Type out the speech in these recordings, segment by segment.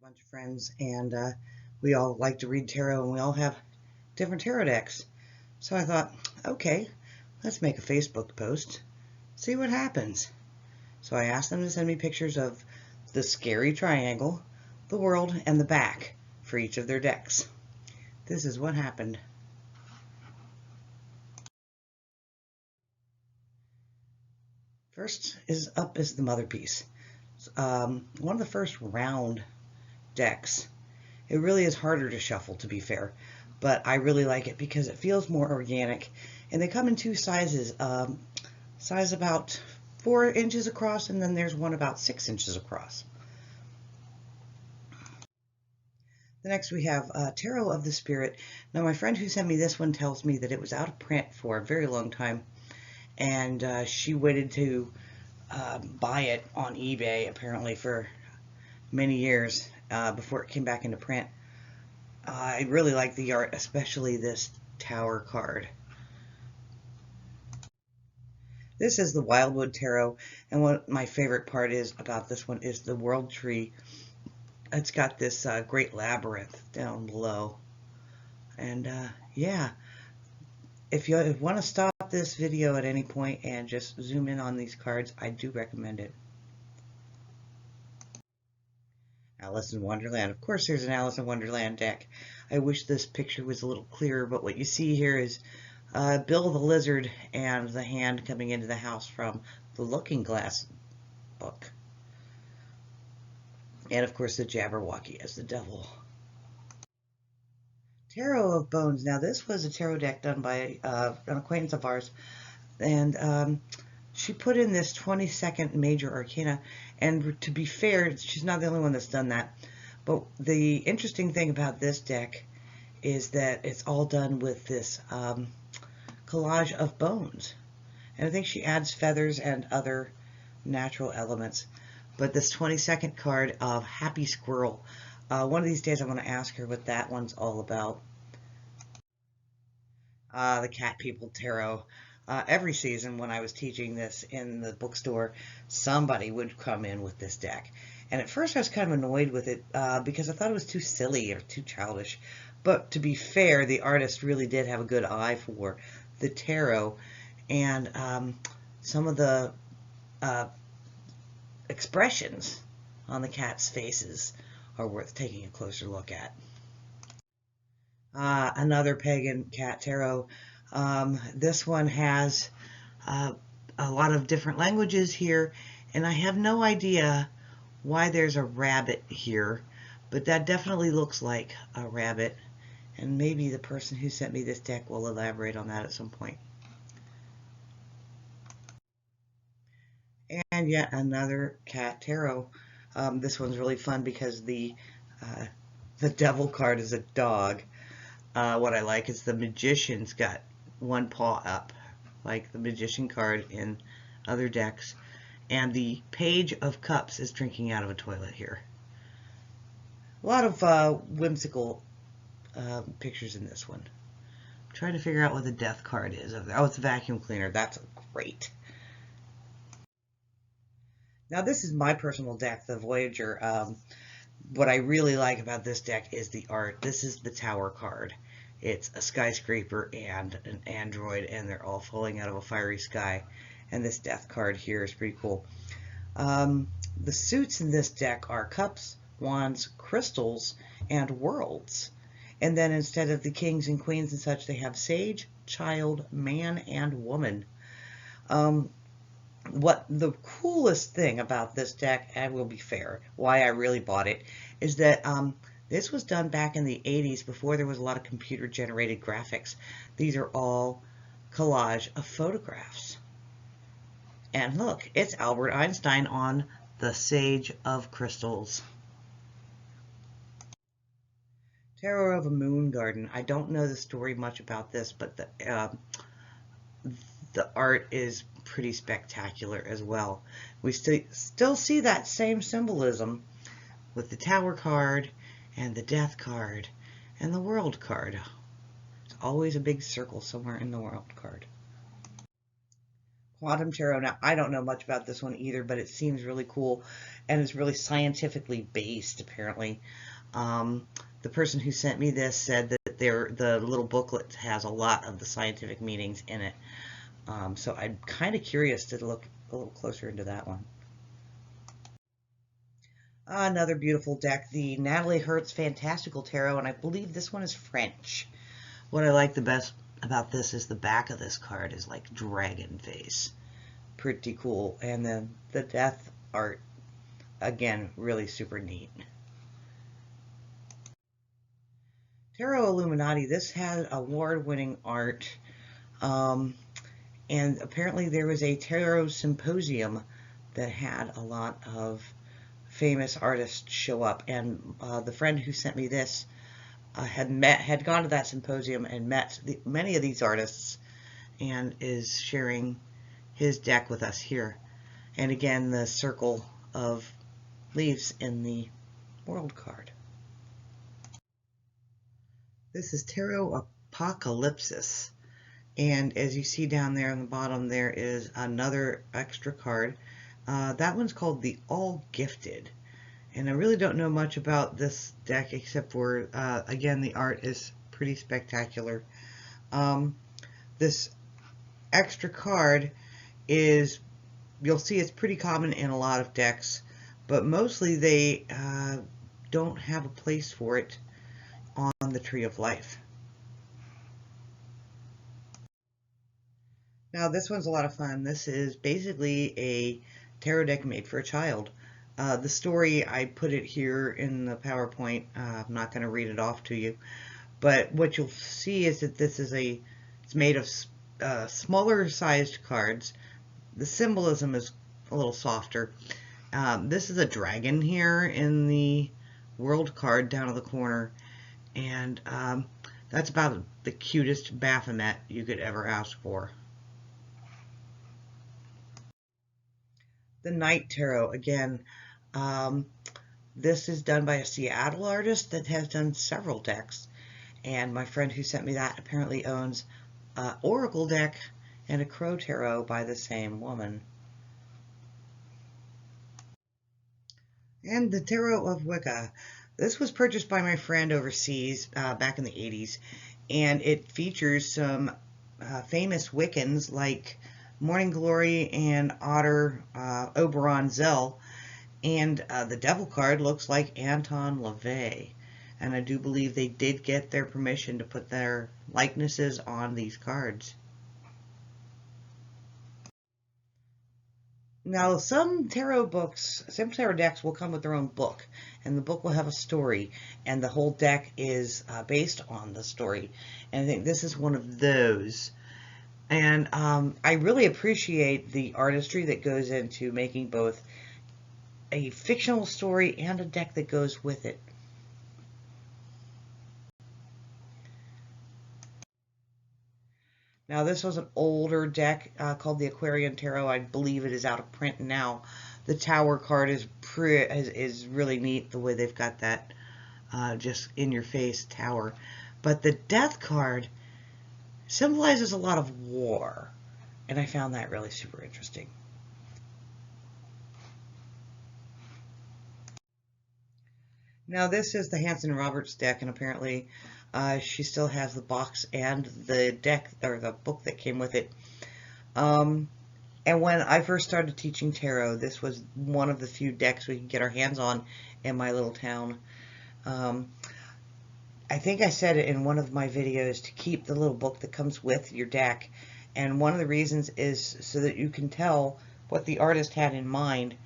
bunch of friends, and we all like to read tarot, and we all have different tarot decks. So I thought, okay, let's make a Facebook post, see what happens. So I asked them to send me pictures of the scary triangle, the world, and the back for each of their decks. This is what happened. First is up is the mother piece. One of the first round decks. It really is harder to shuffle, to be fair, but I really like it because it feels more organic, and they come in two sizes. Size about 4 inches across, and then there's one about 6 inches across. The next we have Tarot of the Spirit. Now my friend who sent me this one tells me that it was out of print for a very long time, and she waited to buy it on eBay apparently for many years before it came back into print. I really like the art, especially this Tower card. This is the Wildwood Tarot, and what my favorite part is about this one is the World Tree. It's got this great labyrinth down below, and yeah, if you want to stop this video at any point and just zoom in on these cards, I do recommend it. Alice in Wonderland. Of course there's an Alice in Wonderland deck. I wish this picture was a little clearer, but what you see here is Bill the Lizard and the hand coming into the house from the Looking Glass book. And of course the Jabberwocky as the devil. Tarot of Bones. Now this was a tarot deck done by an acquaintance of ours, and she put in this 22nd major arcana, and to be fair, she's not the only one that's done that. But the interesting thing about this deck is that it's all done with this collage of bones. And I think she adds feathers and other natural elements. But this 22nd card of Happy Squirrel, one of these days I'm going to ask her what that one's all about. The Cat People Tarot. Every season when I was teaching this in the bookstore, somebody would come in with this deck. And at first I was kind of annoyed with it because I thought it was too silly or too childish. But to be fair, the artist really did have a good eye for the tarot, and some of the expressions on the cat's faces are worth taking a closer look at. Another Pagan Cat Tarot. This one has a lot of different languages here, and I have no idea why there's a rabbit here, but that definitely looks like a rabbit, and maybe the person who sent me this deck will elaborate on that at some point. And yet another Cat Tarot. This one's really fun because the devil card is a dog. What I like is the Magician's got one paw up, like the Magician card in other decks, and the Page of Cups is drinking out of a toilet here. A lot of whimsical pictures in this one. I'm trying to figure out what the Death card is. Oh, it's a vacuum cleaner. That's great. Now this is my personal deck, the Voyager. What I really like about this deck is the art. This is the Tower card. It's a skyscraper and an android, and they're all falling out of a fiery sky. And this Death card here is pretty cool. The suits in this deck are cups, wands, crystals, and worlds. And then instead of the kings and queens and such, they have sage, child, man, and woman. What the coolest thing about this deck, I will be fair, why I really bought it, is that this was done back in the 80s before there was a lot of computer-generated graphics. These are all collage of photographs. And look, it's Albert Einstein on the Sage of Crystals. Tarot of a Moon Garden. I don't know the story much about this, but the art is pretty spectacular as well. We still see that same symbolism with the Tower card and the Death card and the World card. There's always a big circle somewhere in the World card. Quantum Tarot. Now, I don't know much about this one either, but it seems really cool, and it's really scientifically based, apparently. The person who sent me this said that the little booklet has a lot of the scientific meanings in it. So I'm kind of curious to look a little closer into that one. Another beautiful deck, the Natalie Hertz Fantastical Tarot, and I believe this one is French. What I like the best about this is the back of this card is like dragon face. Pretty cool. And then the death art, again, really super neat. Tarotilluminati, this had award-winning art. And apparently there was a tarot symposium that had a lot of famous artists show up. And the friend who sent me this had gone to that symposium and met many of these artists, and is sharing his deck with us here. And again, the circle of leaves in the world card. This is Pteroapocalypsos. And as you see down there on the bottom, there is another extra card. That one's called the All Gifted. And I really don't know much about this deck except for, again, the art is pretty spectacular. This extra card is, you'll see it's pretty common in a lot of decks, but mostly they don't have a place for it on the Tree of Life. Now this one's a lot of fun. This is basically a tarot deck made for a child. The story, I put it here in the PowerPoint. I'm not going to read it off to you, but what you'll see is that this is it's made of smaller sized cards. The symbolism is a little softer. This is a dragon here in the world card down in the corner, and that's about the cutest Baphomet you could ever ask for. The Night Tarot, again, this is done by a Seattle artist that has done several decks, and my friend who sent me that apparently owns an Oracle deck and a Crow Tarot by the same woman. And the Tarot of Wicca. This was purchased by my friend overseas back in the 80s, and it features some famous Wiccans like Morning Glory and Otter Oberon Zell, and the Devil card looks like Anton LaVey, and I do believe they did get their permission to put their likenesses on these cards. Now, some tarot books, some tarot decks will come with their own book, and the book will have a story, and the whole deck is based on the story, and I think this is one of those. And I really appreciate the artistry that goes into making both a fictional story and a deck that goes with it. Now this was an older deck called the Aquarium Tarot. I believe it is out of print now. The Tower card is really neat, the way they've got that just in your face tower. But the Death card symbolizes a lot of war, and I found that really super interesting. Now this is the Hanson Roberts deck, and apparently she still has the box and the deck, or the book that came with it. And when I first started teaching tarot, this was one of the few decks we could get our hands on in my little town. I think I said it in one of my videos to keep the little book that comes with your deck, and one of the reasons is so that you can tell what the artist had in mind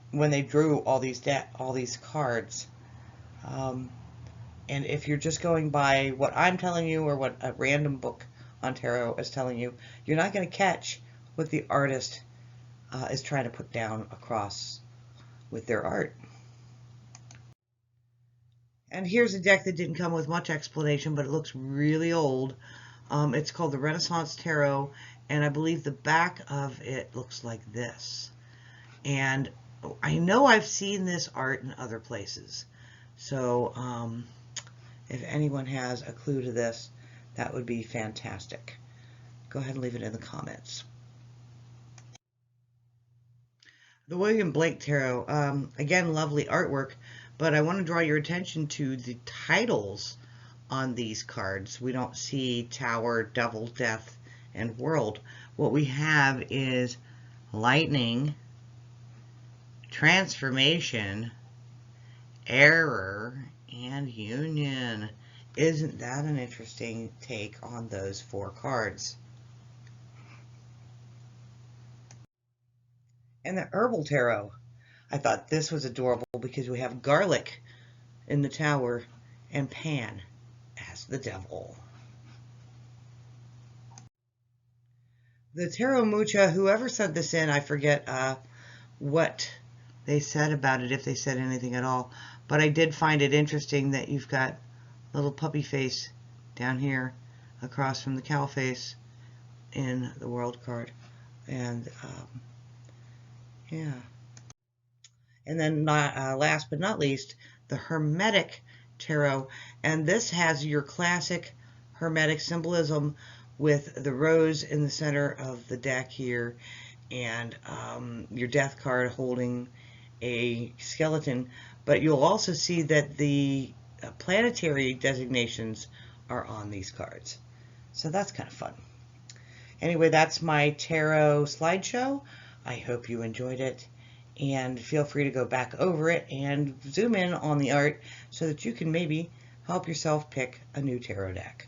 when they drew all these cards. And if you're just going by what I'm telling you or what a random book on tarot is telling you, you're not going to catch what the artist is trying to put down across with their art. And here's a deck that didn't come with much explanation, but it looks really old. It's called the Renaissance Tarot, and I believe the back of it looks like this. And I know I've seen this art in other places. So if anyone has a clue to this, that would be fantastic. Go ahead and leave it in the comments. The William Blake Tarot, again, lovely artwork, but I want to draw your attention to the titles on these cards. We don't see Tower, Devil, Death, and World. What we have is Lightning, Transformation, Error, and Union. Isn't that an interesting take on those 4 cards? And the Herbal Tarot. I thought this was adorable because we have garlic in the tower and Pan as the devil. The Tarot Mucha, whoever sent this in, I forget what they said about it, if they said anything at all, but I did find it interesting that you've got little puppy face down here across from the cow face in the world card. And yeah. And then last but not least, the Hermetic Tarot. And this has your classic Hermetic symbolism with the rose in the center of the deck here, and your death card holding a skeleton. But you'll also see that the planetary designations are on these cards. So that's kind of fun. Anyway, that's my tarot slideshow. I hope you enjoyed it, and feel free to go back over it and zoom in on the art so that you can maybe help yourself pick a new tarot deck.